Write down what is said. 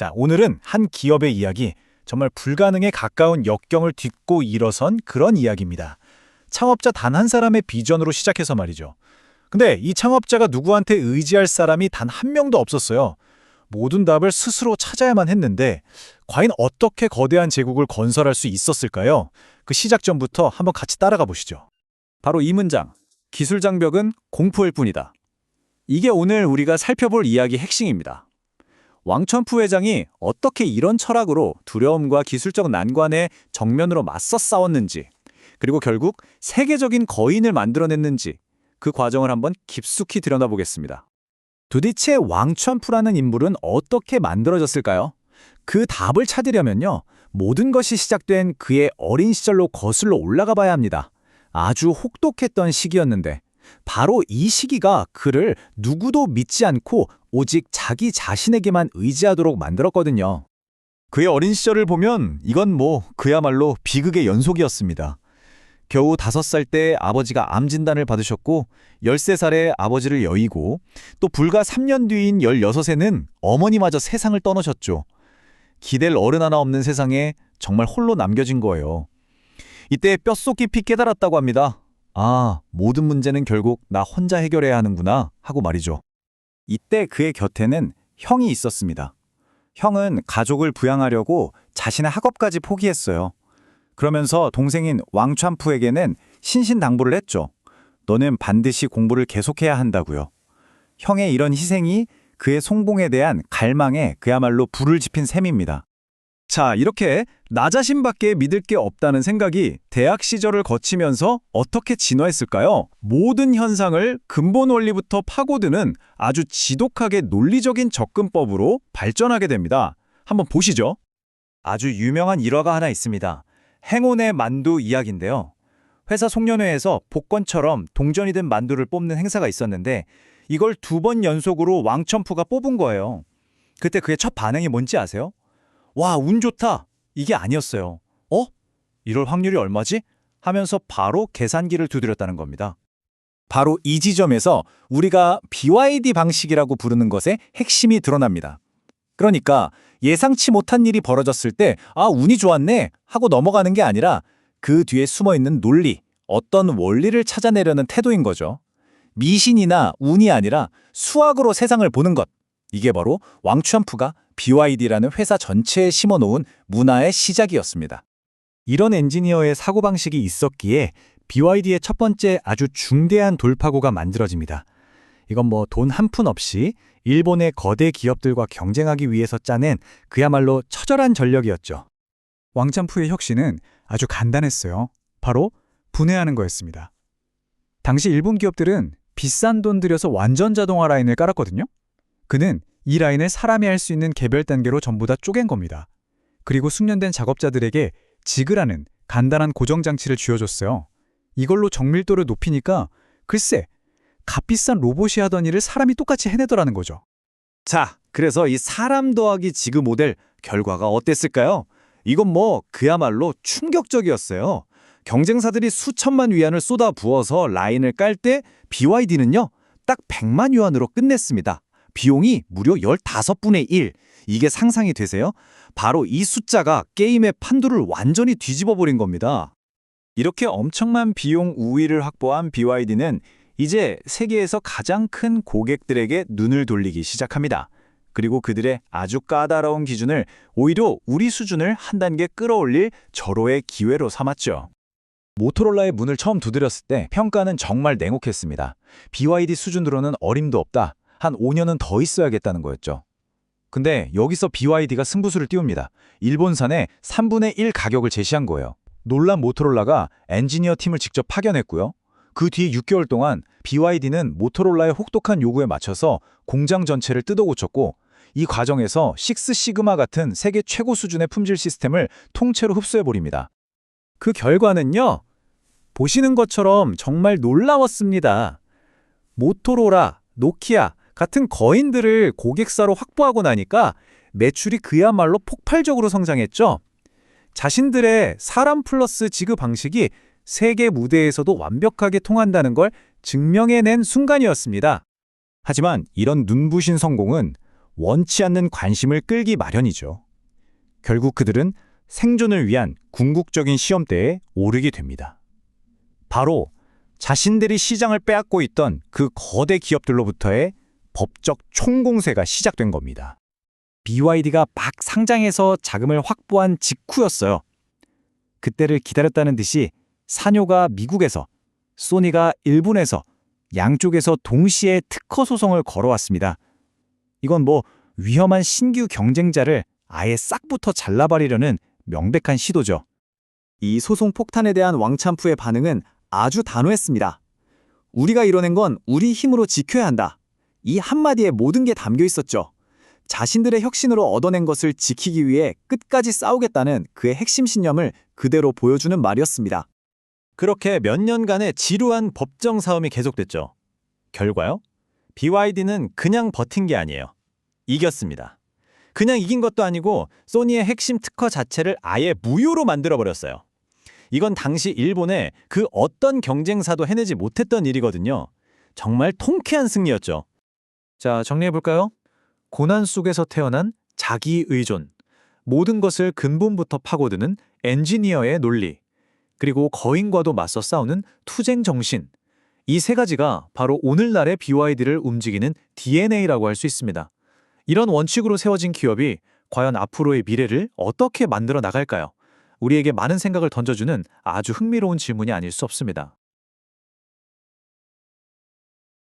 자, 오늘은 한 기업의 이야기, 정말 불가능에 가까운 역경을 딛고 일어선 그런 이야기입니다. 창업자 단 한 사람의 비전으로 시작해서 말이죠. 근데 이 창업자가 누구한테 의지할 사람이 단 한 명도 없었어요. 모든 답을 스스로 찾아야만 했는데 과연 어떻게 거대한 제국을 건설할 수 있었을까요? 그 시작 전부터 한번 같이 따라가 보시죠. 바로 이 문장, 기술 장벽은 공포일 뿐이다. 이게 오늘 우리가 살펴볼 이야기의 핵심입니다. 왕천푸 회장이 어떻게 이런 철학으로 두려움과 기술적 난관에 정면으로 맞서 싸웠는지, 그리고 결국 세계적인 거인을 만들어냈는지 그 과정을 한번 깊숙이 들여다보겠습니다. 도대체 왕천푸라는 인물은 어떻게 만들어졌을까요? 그 답을 찾으려면요, 모든 것이 시작된 그의 어린 시절로 거슬러 올라가 봐야 합니다. 아주 혹독했던 시기였는데 바로 이 시기가 그를 누구도 믿지 않고 오직 자기 자신에게만 의지하도록 만들었거든요. 그의 어린 시절을 보면 이건 그야말로 비극의 연속이었습니다. 겨우 5살 때 아버지가 암 진단을 받으셨고 13살에 아버지를 여의고 또 불과 3년 뒤인 16세는 어머니마저 세상을 떠나셨죠. 기댈 어른 하나 없는 세상에 정말 홀로 남겨진 거예요. 이때 뼛속 깊이 깨달았다고 합니다. 아, 모든 문제는 결국 나 혼자 해결해야 하는구나 하고 말이죠. 이때 그의 곁에는 형이 있었습니다. 형은 가족을 부양하려고 자신의 학업까지 포기했어요. 그러면서 동생인 왕천푸에게는 신신당부를 했죠. 너는 반드시 공부를 계속해야 한다고요. 형의 이런 희생이 그의 성공에 대한 갈망에 그야말로 불을 지핀 셈입니다. 자, 이렇게 나 자신밖에 믿을 게 없다는 생각이 대학 시절을 거치면서 어떻게 진화했을까요? 모든 현상을 근본 원리부터 파고드는 아주 지독하게 논리적인 접근법으로 발전하게 됩니다. 한번 보시죠. 아주 유명한 일화가 하나 있습니다. 행운의 만두 이야기인데요. 회사 송년회에서 복권처럼 동전이 든 만두를 뽑는 행사가 있었는데 이걸 2번 연속으로 왕천푸가 뽑은 거예요. 그때 그의 첫 반응이 뭔지 아세요? 와, 운 좋다! 이게 아니었어요. 이럴 확률이 얼마지? 하면서 바로 계산기를 두드렸다는 겁니다. 바로 이 지점에서 우리가 BYD 방식이라고 부르는 것의 핵심이 드러납니다. 그러니까 예상치 못한 일이 벌어졌을 때 운이 좋았네 하고 넘어가는 게 아니라 그 뒤에 숨어있는 논리, 어떤 원리를 찾아내려는 태도인 거죠. 미신이나 운이 아니라 수학으로 세상을 보는 것. 이게 바로 왕천푸가 BYD라는 회사 전체에 심어놓은 문화의 시작이었습니다. 이런 엔지니어의 사고방식이 있었기에 BYD의 첫 번째 아주 중대한 돌파구가 만들어집니다. 이건 돈 한 푼 없이 일본의 거대 기업들과 경쟁하기 위해서 짜낸 그야말로 처절한 전략이었죠. 왕천푸의 혁신은 아주 간단했어요. 바로 분해하는 거였습니다. 당시 일본 기업들은 비싼 돈 들여서 완전 자동화 라인을 깔았거든요. 그는 이 라인을 사람이 할 수 있는 개별 단계로 전부 다 쪼갠 겁니다. 그리고 숙련된 작업자들에게 지그라는 간단한 고정장치를 쥐어줬어요. 이걸로 정밀도를 높이니까 글쎄, 값비싼 로봇이 하던 일을 사람이 똑같이 해내더라는 거죠. 자, 그래서 이 사람 더하기 지그 모델 결과가 어땠을까요? 이건 그야말로 충격적이었어요. 경쟁사들이 수천만 위안을 쏟아 부어서 라인을 깔 때 BYD는요, 딱 100만 위안으로 끝냈습니다. 비용이 무려 15분의 1. 이게 상상이 되세요? 바로 이 숫자가 게임의 판도를 완전히 뒤집어 버린 겁니다. 이렇게 엄청난 비용 우위를 확보한 BYD는 이제 세계에서 가장 큰 고객들에게 눈을 돌리기 시작합니다. 그리고 그들의 아주 까다로운 기준을 오히려 우리 수준을 한 단계 끌어올릴 절호의 기회로 삼았죠. 모토로라의 문을 처음 두드렸을 때 평가는 정말 냉혹했습니다. BYD 수준으로는 어림도 없다. 한 5년은 더 있어야겠다는 거였죠. 근데 여기서 BYD가 승부수를 띄웁니다. 일본산에 3분의 1 가격을 제시한 거예요. 놀란 모토로라가 엔지니어 팀을 직접 파견했고요. 그 뒤 6개월 동안 BYD는 모토로라의 혹독한 요구에 맞춰서 공장 전체를 뜯어 고쳤고 이 과정에서 식스 시그마 같은 세계 최고 수준의 품질 시스템을 통째로 흡수해버립니다. 그 결과는요, 보시는 것처럼 정말 놀라웠습니다. 모토로라, 노키아 같은 거인들을 고객사로 확보하고 나니까 매출이 그야말로 폭발적으로 성장했죠. 자신들의 사람 플러스 지그 방식이 세계 무대에서도 완벽하게 통한다는 걸 증명해낸 순간이었습니다. 하지만 이런 눈부신 성공은 원치 않는 관심을 끌기 마련이죠. 결국 그들은 생존을 위한 궁극적인 시험대에 오르게 됩니다. 바로 자신들이 시장을 빼앗고 있던 그 거대 기업들로부터의 법적 총공세가 시작된 겁니다. BYD가 막 상장해서 자금을 확보한 직후였어요. 그때를 기다렸다는 듯이 사뇨가 미국에서, 소니가 일본에서 양쪽에서 동시에 특허 소송을 걸어왔습니다. 이건 위험한 신규 경쟁자를 아예 싹부터 잘라버리려는 명백한 시도죠. 이 소송 폭탄에 대한 왕찬푸의 반응은 아주 단호했습니다. 우리가 이뤄낸 건 우리 힘으로 지켜야 한다. 이 한마디에 모든 게 담겨 있었죠. 자신들의 혁신으로 얻어낸 것을 지키기 위해 끝까지 싸우겠다는 그의 핵심 신념을 그대로 보여주는 말이었습니다. 그렇게 몇 년간의 지루한 법정 싸움이 계속됐죠. 결과요? BYD는 그냥 버틴 게 아니에요. 이겼습니다. 그냥 이긴 것도 아니고 소니의 핵심 특허 자체를 아예 무효로 만들어버렸어요. 이건 당시 일본의 그 어떤 경쟁사도 해내지 못했던 일이거든요. 정말 통쾌한 승리였죠. 자, 정리해볼까요? 고난 속에서 태어난 자기 의존, 모든 것을 근본부터 파고드는 엔지니어의 논리, 그리고 거인과도 맞서 싸우는 투쟁 정신. 이 세 가지가 바로 오늘날의 BYD를 움직이는 DNA라고 할 수 있습니다. 이런 원칙으로 세워진 기업이 과연 앞으로의 미래를 어떻게 만들어 나갈까요? 우리에게 많은 생각을 던져주는 아주 흥미로운 질문이 아닐 수 없습니다.